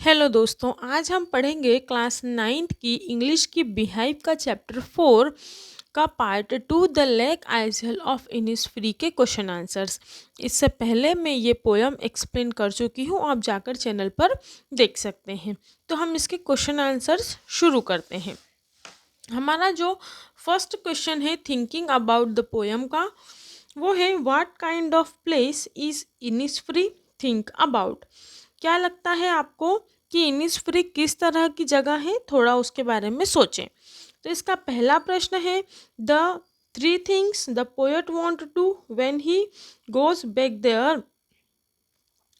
Hello दोस्तों, आज हम पढ़ेंगे क्लास 9th की इंग्लिश की बिहाइव का चैप्टर 4 का part 2 the lake isle of Innisfree के क्वेश्चन आंसर्स। इससे पहले मैं ये पोयम एक्सप्लेन कर चुकी हूँ, आप जाकर चैनल पर देख सकते हैं। तो हम इसके क्वेश्चन आंसर्स शुरू करते हैं। हमारा जो फर्स्ट क्वेश्चन है थिंकिंग अबाउट द पोयम का, वो है what kind of place is Innisfree think about. क्या लगता है आपको कि इनिसफ्री किस तरह की जगह है, थोड़ा उसके बारे में सोचें। तो इसका पहला प्रश्न है the 3 things the poet want to when he goes back there.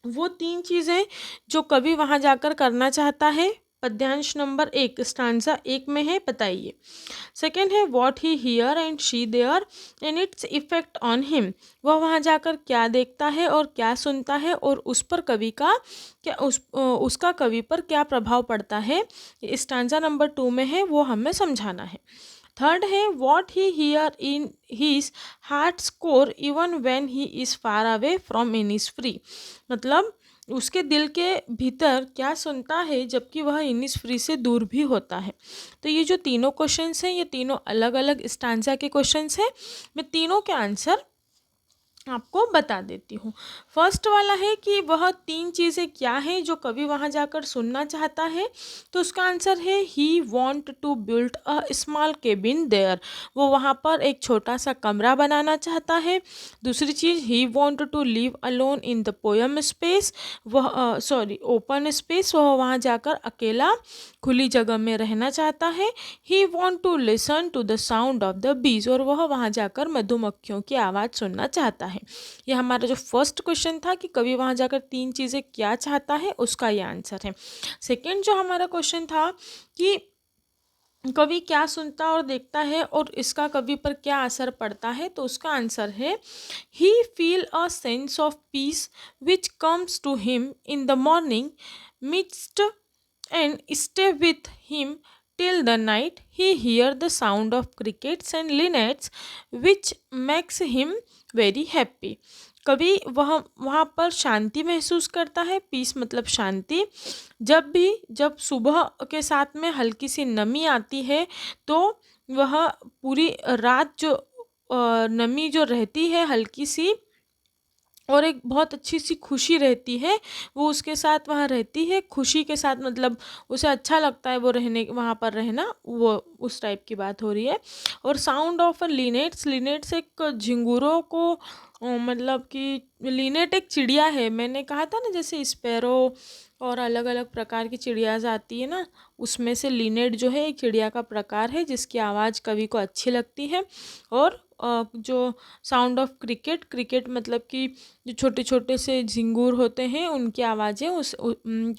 वो 3 चीज़ें जो कवि वहाँ जाकर करना चाहता है। पद्यांश नंबर 1 स्टांजा 1 में है, बताइए। सेकेंड है what he hear and see there and its effect on him. वह वहाँ जाकर क्या देखता है और क्या सुनता है और उस पर कवि का क्या उसका कवि पर क्या प्रभाव पड़ता है। स्टांजा नंबर 2 में है, वो हमें समझाना है। थर्ड है what he hear in his heart core even when he is far away from Innisfree. मतलब उसके दिल के भीतर क्या सुनता है जबकि वह इनिसफ्री से दूर भी होता है। तो ये जो तीनों क्वेश्चंस हैं, ये तीनों अलग अलग स्टांजा के क्वेश्चंस हैं। मैं तीनों के आंसर आपको बता देती हूँ। फर्स्ट वाला है कि वह 3 चीज़ें क्या हैं जो कवि वहाँ जाकर सुनना चाहता है। तो उसका आंसर है he want to build a small cabin there. वो वहाँ पर एक छोटा सा कमरा बनाना चाहता है। दूसरी चीज़ he want to live alone in the poem space. वह ओपन स्पेस, वह वहाँ जाकर अकेला खुली जगह में रहना चाहता है। He want to listen to the sound of the bees, और वह वहाँ जाकर मधुमक्खियों की आवाज़ सुनना चाहता है। ये हमारा जो फर्स्ट क्वेश्चन था कि कवि वहाँ जाकर 3 चीज़ें क्या चाहता है, उसका ये आंसर है। सेकेंड जो हमारा क्वेश्चन था कि कवि क्या सुनता और देखता है और इसका कवि पर क्या असर पड़ता है, तो उसका आंसर है he feel a sense of peace which comes to him in the morning mist and stay with him till the night. He hear the sound of crickets and linnets which makes him very happy. कभी वह वहाँ पर शांति महसूस करता है। Piece मतलब शांति। जब सुबह के साथ में हल्की सी नमी आती है तो वह पूरी रात जो नमी जो रहती है हल्की सी, और एक बहुत अच्छी सी खुशी रहती है, वो उसके साथ वहाँ रहती है खुशी के साथ, मतलब उसे अच्छा लगता है वो रहने वहाँ पर रहना, वो उस टाइप की बात हो रही है। और साउंड ऑफ लिनेट्स, लिनेट्स एक झिंगुरों को मतलब कि लिनेट एक चिड़िया है। मैंने कहा था ना जैसे स्पैरो और अलग अलग प्रकार की चिड़ियाज आती है ना, उसमें से लिनेट जो है एक चिड़िया का प्रकार है जिसकी आवाज़ कवि को अच्छी लगती है। और जो साउंड ऑफ क्रिकेट, क्रिकेट मतलब कि जो छोटे छोटे से झिंगूर होते हैं उनकी आवाज़ें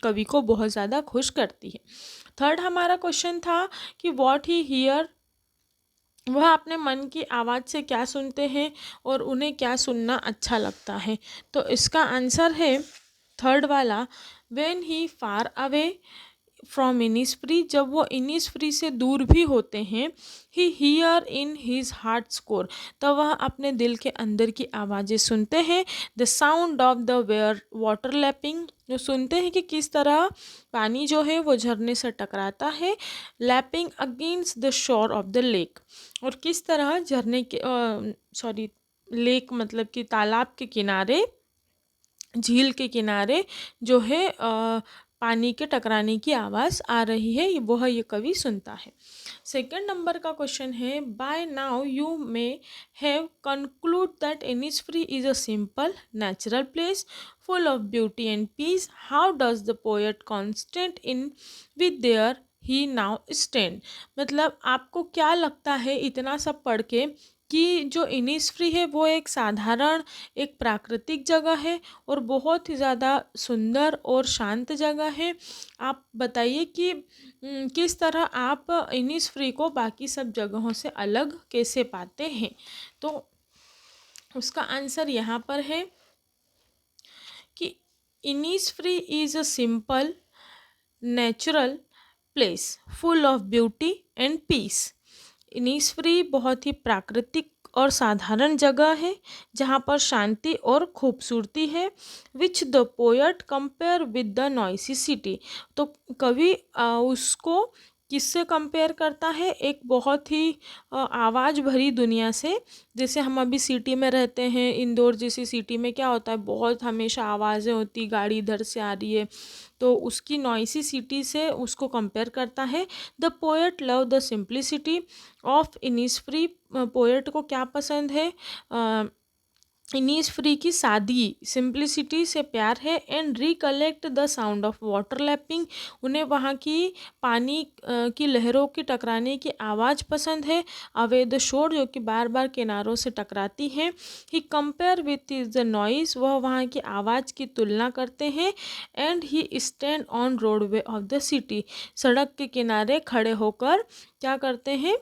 कवि को बहुत ज़्यादा खुश करती है। थर्ड हमारा क्वेश्चन था कि व्हाट ही हियर, वह अपने मन की आवाज़ से क्या सुनते हैं और उन्हें क्या सुनना अच्छा लगता है। तो इसका आंसर है थर्ड वाला, when he far away from Innisfree. जब वो इनिसफ्री से दूर भी होते हैं, he hear in his heart score, तब वह अपने दिल के अंदर की आवाज़ें सुनते हैं। The sound of the where water lapping, जो सुनते हैं कि किस तरह पानी जो है वो झरने से टकराता है। लैपिंग अगेंस्ट द शोर ऑफ द लेक, और किस तरह झरने के लेक मतलब कि तालाब के किनारे, झील के किनारे जो है पानी के टकराने की आवाज़ आ रही है, वह ये कवि सुनता है। सेकंड नंबर का क्वेश्चन है by now you may have concluded that Innisfree is a simple natural place full of beauty and peace. How does the poet constant in with there he now stand. मतलब आपको क्या लगता है इतना सब पढ़ के कि जो इनिसफ्री है वो एक साधारण एक प्राकृतिक जगह है और बहुत ही ज़्यादा सुंदर और शांत जगह है। आप बताइए कि किस तरह आप इनिसफ्री को बाकी सब जगहों से अलग कैसे पाते हैं। तो उसका आंसर यहाँ पर है कि Innisfree is a simple natural place full of beauty and peace. Innisfree बहुत ही प्राकृतिक और साधारण जगह है जहाँ पर शांति और खूबसूरती है, which the poet compare with the noisy city. तो कवि उसको किससे कंपेयर करता है, एक बहुत ही आवाज़ भरी दुनिया से। जैसे हम अभी सिटी में रहते हैं, इंदौर जैसी सिटी में क्या होता है, बहुत हमेशा आवाज़ें होती, गाड़ी इधर से आ रही है, तो उसकी नॉइसी सिटी से उसको कंपेयर करता है। The poet love the simplicity of Innisfree. Poet को क्या पसंद है, इनिसफ्री की सादगी, सिंप्लिसिटी से प्यार है। And recollect the sound of water lapping, उन्हें वहाँ की पानी की लहरों की टकराने की आवाज़ पसंद है। अवे द शोर, जो कि बार बार किनारों से टकराती हैं। He compare with is the noise, वह वहाँ की आवाज़ की तुलना करते हैं। And he stand on roadway of the city, सड़क के किनारे खड़े होकर क्या करते हैं,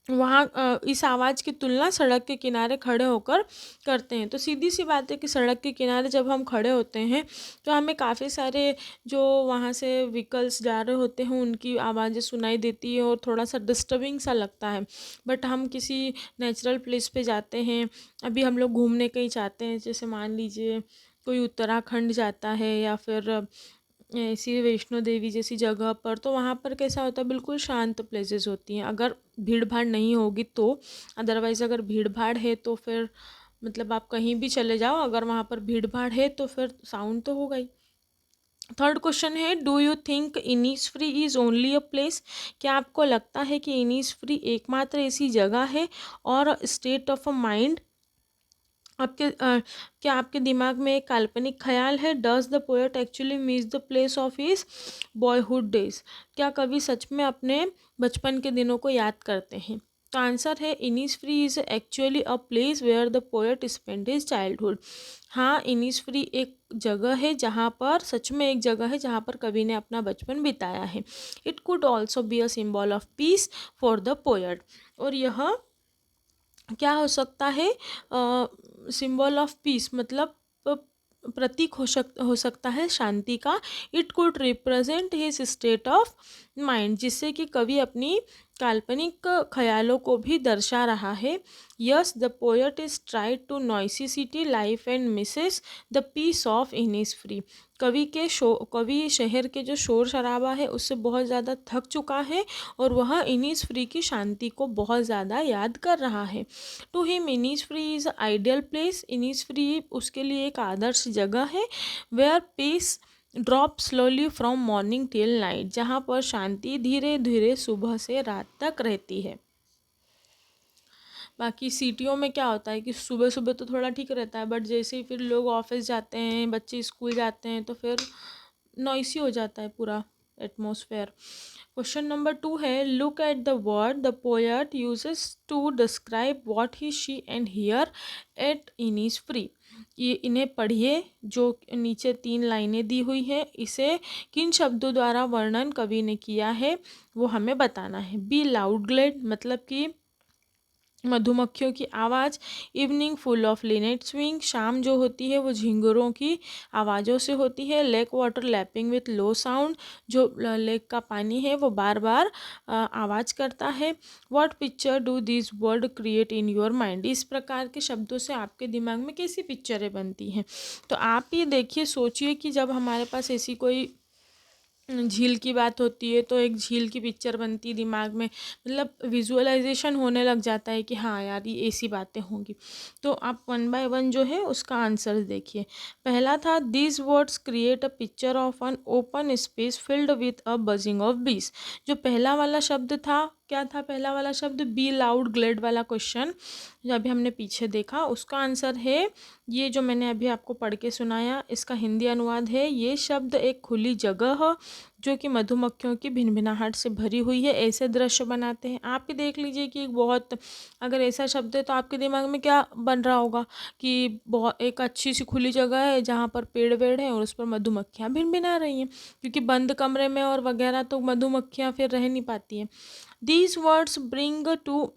वहाँ इस आवाज़ की तुलना सड़क के किनारे खड़े होकर करते हैं। तो सीधी सी बात है कि सड़क के किनारे जब हम खड़े होते हैं तो हमें काफ़ी सारे जो वहाँ से व्हीकल्स जा रहे होते हैं उनकी आवाज़ें सुनाई देती है और थोड़ा सा डिस्टर्बिंग सा लगता है। बट हम किसी नेचुरल प्लेस पे जाते हैं, अभी हम लोग घूमने कहीं जाते हैं, जैसे मान लीजिए कोई उत्तराखंड जाता है या फिर ऐसी वैष्णो देवी जैसी जगह पर, तो वहाँ पर कैसा होता है, बिल्कुल शांत प्लेसेस होती हैं अगर भीड़ भाड़ नहीं होगी तो। अदरवाइज़ अगर भीड़ भाड़ है तो फिर मतलब आप कहीं भी चले जाओ, अगर वहाँ पर भीड़ भाड़ है तो फिर साउंड तो होगा ही। थर्ड क्वेश्चन है, do you think Innisfree is only a place. क्या आपको लगता है कि इनिसफ्री एकमात्र ऐसी जगह है और स्टेट ऑफ अ माइंड। आपके क्या आपके दिमाग में एक काल्पनिक ख्याल है। Does the poet actually means the place of his boyhood days. क्या कवि सच में अपने बचपन के दिनों को याद करते हैं। तो आंसर है, Innisfree is actually a place where the poet spend his childhood. हाँ, इनिसफ्री एक जगह है जहाँ पर, सच में एक जगह है जहाँ पर कवि ने अपना बचपन बिताया है। It could also be a symbol of peace for the poet. और यह क्या हो सकता है, सिंबल ऑफ पीस मतलब प्रतीक हो सकता है शांति का। It could represent his state of mind, जिससे कि कवि अपनी काल्पनिक ख्यालों को भी दर्शा रहा है। Yes, the poet is tried to noisy city life and misses the peace of Innisfree. कवि शहर के जो शोर शराबा है उससे बहुत ज़्यादा थक चुका है और वह इनिसफ्री की शांति को बहुत ज़्यादा याद कर रहा है। To him Innisfree is ideal place. Innisfree उसके लिए एक आदर्श जगह है। Where peace drop slowly from morning till night, जहाँ पर शांति धीरे धीरे सुबह से रात तक रहती है। बाकी सिटियों में क्या होता है कि सुबह सुबह तो थोड़ा ठीक रहता है, बट जैसे ही फिर लोग ऑफिस जाते हैं, बच्चे स्कूल जाते हैं, तो फिर नॉइसी हो जाता है पूरा एटमॉस्फेयर। क्वेश्चन नंबर 2 है, look at the word the poet uses to describe what he see and hear at Innisfree. ये इन्हें पढ़िए, जो नीचे 3 लाइनें दी हुई है, इसे किन शब्दों द्वारा वर्णन कवि ने किया है वो हमें बताना है। बी लाउड ग्लेड, मतलब कि मधुमक्खियों की आवाज़। Evening full of Lynette swing, शाम जो होती है वो झिंगुरों की आवाज़ों से होती है। Lake water lapping with low sound, जो लेक का पानी है वो बार बार आवाज़ करता है। What picture do this word create in your mind. इस प्रकार के शब्दों से आपके दिमाग में कैसी पिक्चरें बनती हैं। तो आप ये देखिए, सोचिए कि जब हमारे पास ऐसी कोई झील की बात होती है तो एक झील की पिक्चर बनती है दिमाग में, मतलब विजुअलाइजेशन होने लग जाता है कि हाँ यार ये ऐसी बातें होंगी। तो आप 1 बाय 1 जो है उसका आंसर देखिए। पहला था, these words create a picture of an open space filled with a buzzing of बीस। जो पहला वाला शब्द था, क्या था पहला वाला शब्द, बी लाउड ग्लेड वाला क्वेश्चन जो अभी हमने पीछे देखा, उसका आंसर है ये जो मैंने अभी आपको पढ़ के सुनाया। इसका हिंदी अनुवाद है, ये शब्द एक खुली जगह जो कि मधुमक्खियों की भिनभिनाहट से भरी हुई है ऐसे दृश्य बनाते हैं। आप ही देख लीजिए कि एक बहुत, अगर ऐसा शब्द है तो आपके दिमाग में क्या बन रहा होगा कि बहुत एक अच्छी सी खुली जगह है जहाँ पर पेड़ वेड़ हैं और उस पर मधुमक्खियाँ भिनभिना रही हैं, क्योंकि बंद कमरे में और वगैरह तो मधुमक्खियाँ फिर रह नहीं पाती हैं। These words bring to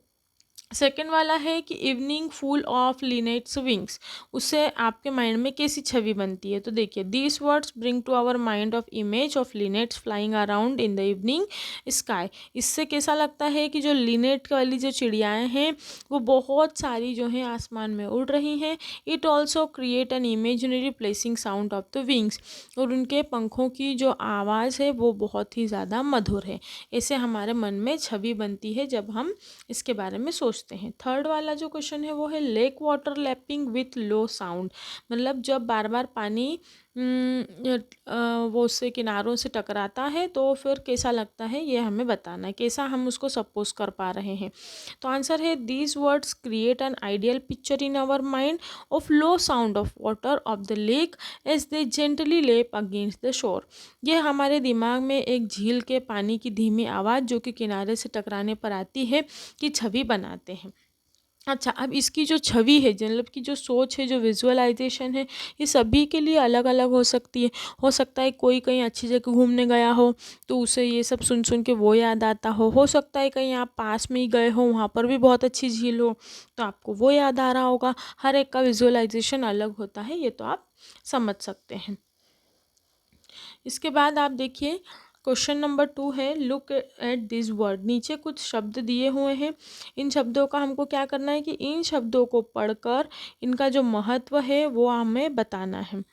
second वाला है कि evening full of linnets wings, उससे आपके माइंड में कैसी छवि बनती है। तो देखिए, these words bring to our mind of image of linnets flying around in the evening sky. इससे कैसा लगता है कि जो लिनेट वाली जो चिड़ियाएँ हैं वो बहुत सारी जो हैं आसमान में उड़ रही हैं। It also create an imaginary placing sound of the wings, और उनके पंखों की जो आवाज़ है वो बहुत ही ज़्यादा मधुर है। ऐसे हमारे मन में छवि बनती है जब हम इसके बारे में सोचते हैं। थर्ड वाला जो क्वेश्चन है वो है lake water lapping with low sound, मतलब जब बार बार पानी वो उससे किनारों से टकराता है तो फिर कैसा लगता है, ये हमें बताना है, कैसा हम उसको सपोज कर पा रहे हैं। तो आंसर है these words create an ideal picture in our mind of low sound of water of the lake as they gently lap against the shore. ये हमारे दिमाग में एक झील के पानी की धीमी आवाज़ जो कि किनारे से टकराने पर आती है की छवि बनाते हैं। अच्छा, अब इसकी जो छवि है, मतलब की जो सोच है, जो विजुअलाइजेशन है, ये सभी के लिए अलग अलग हो सकती है। हो सकता है कोई कहीं अच्छी जगह घूमने गया हो तो उसे ये सब सुन सुन के वो याद आता हो सकता है कहीं आप पास में ही गए हो, वहाँ पर भी बहुत अच्छी झील हो तो आपको वो याद आ रहा होगा। हर एक का विजुअलाइजेशन अलग होता है, ये तो आप समझ सकते हैं। इसके बाद आप देखिए क्वेश्चन नंबर 2 है लुक एट दिस वर्ड। नीचे कुछ शब्द दिए हुए हैं, इन शब्दों का हमको क्या करना है कि इन शब्दों को पढ़कर इनका जो महत्व है वो हमें बताना है।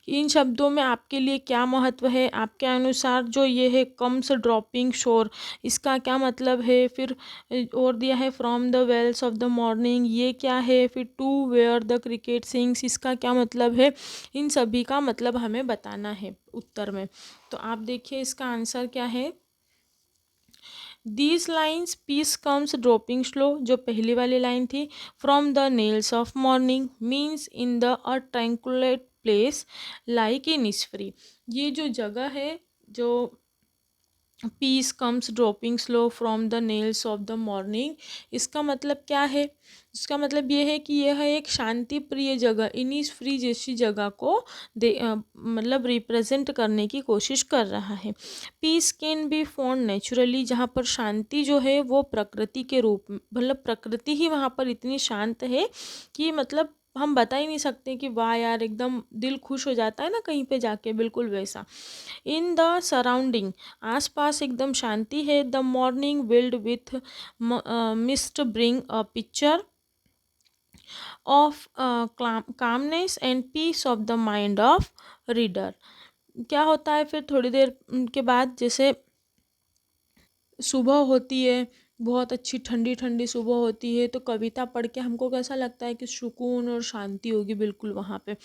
इन शब्दों में आपके लिए क्या महत्व है, आपके अनुसार जो ये है कम्स ड्रॉपिंग शोर, इसका क्या मतलब है। फिर और दिया है from the veils of the morning, ये क्या है। फिर to where the cricket sings, इसका क्या मतलब है। इन सभी का मतलब हमें बताना है उत्तर में। तो आप देखिए इसका आंसर क्या है। These lines peace comes dropping slow, जो पहली वाली लाइन थी, from the nails of morning means in the a tranquil place like in Innisfree. ये जो जगह है, जो peace comes dropping slow from the nails of the morning, इसका मतलब क्या है। इसका मतलब ये है कि यह एक शांति प्रिय जगह, इनिसफ्री जैसी जगह को मतलब रिप्रेजेंट करने की कोशिश कर रहा है। Piece can be found naturally, जहाँ पर शांति जो है वो प्रकृति के रूप में, मतलब प्रकृति ही वहाँ पर इतनी शांत है कि मतलब हम बता ही नहीं सकते कि वाह यार एकदम दिल खुश हो जाता है ना कहीं पे जाके, बिल्कुल वैसा। इन द सराउंडिंग, आसपास एकदम शांति है। The morning veiled with mist bring a picture of calmness and peace of the mind of reader. क्या होता है फिर थोड़ी देर के बाद, जैसे सुबह होती है, बहुत अच्छी ठंडी ठंडी सुबह होती है, तो कविता पढ़ के हमको कैसा लगता है कि सुकून और शांति होगी बिल्कुल वहाँ पे।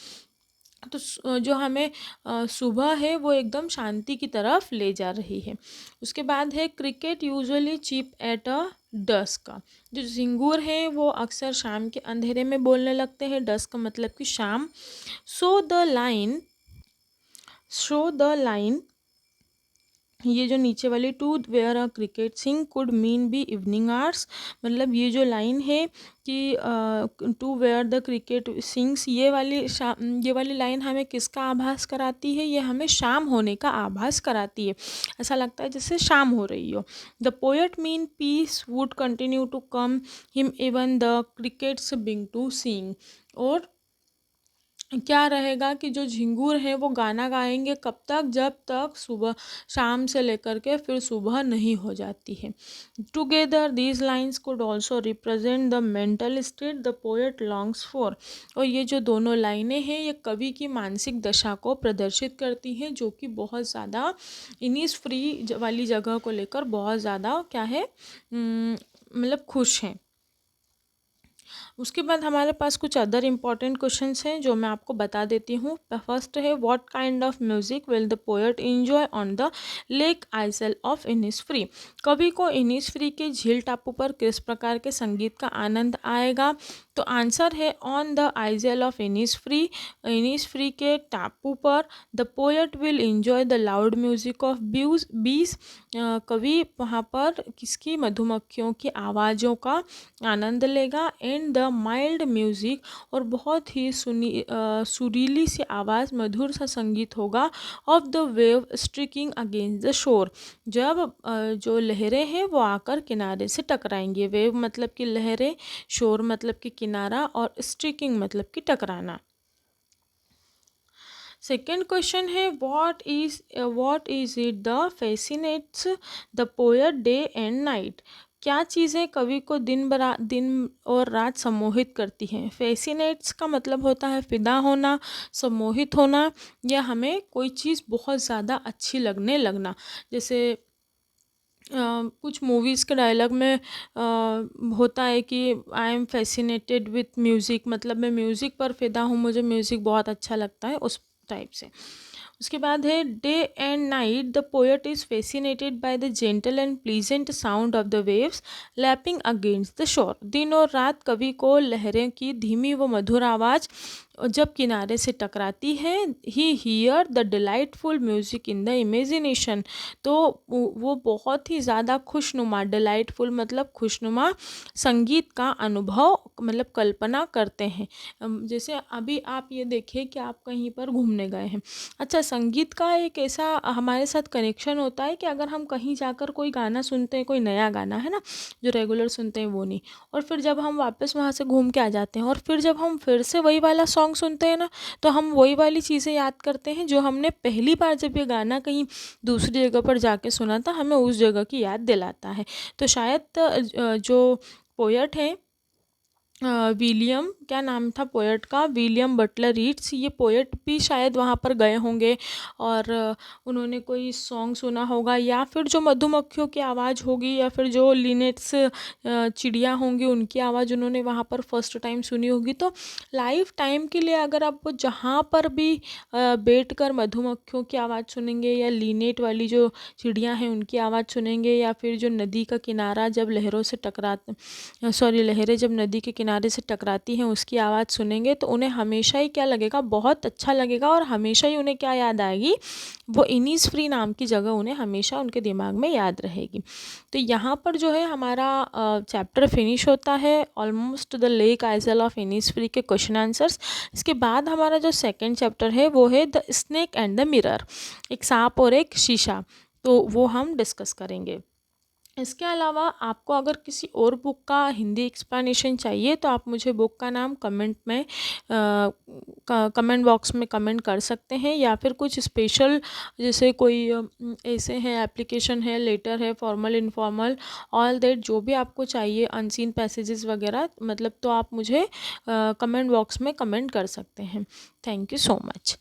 तो जो हमें सुबह है वो एकदम शांति की तरफ ले जा रही है। उसके बाद है cricket usually chirp at a dusk. जो झिंगूर है वो अक्सर शाम के अंधेरे में बोलने लगते हैं। डस्क मतलब कि शाम। सो द लाइन ये जो नीचे वाली to where a cricket sing could mean be evening hours, मतलब ये जो लाइन है कि to where the cricket sings, ये वाली लाइन हमें किसका आभास कराती है, ये हमें शाम होने का आभास कराती है। ऐसा लगता है जैसे शाम हो रही हो। The poet mean peace would continue to come him even the crickets बिंग टू सिंग। और क्या रहेगा कि जो झिंगूर हैं वो गाना गाएंगे कब तक, जब तक सुबह, शाम से लेकर के फिर सुबह नहीं हो जाती है। Together these lines could also represent the mental state the poet longs for. और ये जो दोनों लाइनें हैं ये कवि की मानसिक दशा को प्रदर्शित करती हैं, जो कि बहुत ज़्यादा इनिस फ्री वाली जगह को लेकर बहुत ज़्यादा क्या है, मतलब खुश हैं। उसके बाद हमारे पास कुछ अदर इम्पॉर्टेंट क्वेश्चंस हैं जो मैं आपको बता देती हूँ। फर्स्ट है what kind of music will the poet enjoy on the lake isle of Innisfree. कवि को इनिसफ्री के झील टापू पर किस प्रकार के संगीत का आनंद आएगा। तो आंसर है on the isle of Innisfree. Innisfree के टापू पर the poet will enjoy the loud music of बीज। कवि वहाँ पर किसकी, मधुमक्खियों की आवाज़ों का आनंद लेगा। एंड द माइल्ड म्यूज़िक, और बहुत ही सुरीली सी आवाज़, मधुर सा संगीत होगा। Of the wave striking against the शोर, जब जो लहरें हैं वो आकर किनारे से टकराएंगे। वेव मतलब कि लहरें, शोर मतलब कि किनारा, और स्ट्रिकिंग मतलब कि टकराना। सेकेंड क्वेश्चन है, what is it the fascinates the poet day and night. क्या चीज़ें कवि को दिन और रात सम्मोहित करती हैं। फैसिनेट्स का मतलब होता है फिदा होना, सम्मोहित होना, या हमें कोई चीज़ बहुत ज़्यादा अच्छी लगने लगना। जैसे कुछ मूवीज़ के डायलॉग में होता है कि I am fascinated with music, मतलब मैं म्यूज़िक पर फिदा हूँ, मुझे म्यूज़िक बहुत अच्छा लगता है, उस टाइप से। उसके बाद है, day and night the poet is fascinated by the gentle and pleasant sound of the waves lapping against the शोर। दिन और रात कवि को लहरें की धीमी व मधुर आवाज़ जब किनारे से टकराती है, he hear the delightful music in the imagination. तो वो बहुत ही ज़्यादा खुशनुमा, डिलाइटफुल मतलब खुशनुमा संगीत का अनुभव, मतलब कल्पना करते हैं। जैसे अभी आप ये देखिए कि आप कहीं पर घूमने गए हैं। अच्छा, संगीत का एक ऐसा हमारे साथ कनेक्शन होता है कि अगर हम कहीं जाकर कोई गाना सुनते हैं, कोई नया गाना है ना, जो रेगुलर सुनते हैं वो नहीं, और फिर जब हम वापस वहाँ से घूम के आ जाते हैं, और फिर जब हम फिर से वही वाला सॉन्ग सुनते हैं ना, तो हम वही वाली चीज़ें याद करते हैं जो हमने पहली बार जब ये गाना कहीं दूसरी जगह पर जाके सुना था, हमें उस जगह की याद दिलाता है। तो शायद जो पोएट हैं, विलियम, क्या नाम था पोएट का, विलियम बटलर रीड्स, ये पोएट भी शायद वहाँ पर गए होंगे, और उन्होंने कोई सॉन्ग सुना होगा, या फिर जो मधुमक्खियों की आवाज़ होगी, या फिर जो लिनेट्स चिड़िया होंगी उनकी आवाज़ उन्होंने वहाँ पर फर्स्ट टाइम सुनी होगी। तो लाइफ टाइम के लिए अगर आप जहाँ पर भी बैठकर मधुमक्खियों की आवाज़ सुनेंगे, या लिनेट वाली जो चिड़िया हैं उनकी आवाज़ सुनेंगे, या फिर जो नदी का किनारा जब लहरों से लहरें जब नदी के किनारे से टकराती हैं उसकी आवाज़ सुनेंगे, तो उन्हें हमेशा ही क्या लगेगा, बहुत अच्छा लगेगा, और हमेशा ही उन्हें क्या याद आएगी, वो इनीस फ्री नाम की जगह उन्हें हमेशा उनके दिमाग में याद रहेगी। तो यहाँ पर जो है हमारा चैप्टर फिनिश होता है, almost the lake isle of Innisfree के क्वेश्चन आंसर्स। इसके बाद हमारा जो सेकेंड चैप्टर है वो है the snake and the mirror, एक सांप और एक शीशा, तो वो हम डिस्कस करेंगे। इसके अलावा आपको अगर किसी और बुक का हिंदी एक्सप्लेनेशन चाहिए तो आप मुझे बुक का नाम कमेंट बॉक्स में कमेंट कर सकते हैं, या फिर कुछ स्पेशल जैसे कोई ऐसे हैं, एप्लीकेशन है, लेटर है, फॉर्मल इनफॉर्मल, ऑल दैट, जो भी आपको चाहिए, अनसीन पैसेजेस वगैरह, मतलब तो आप मुझे कमेंट बॉक्स में कमेंट कर सकते हैं। Thank you so much.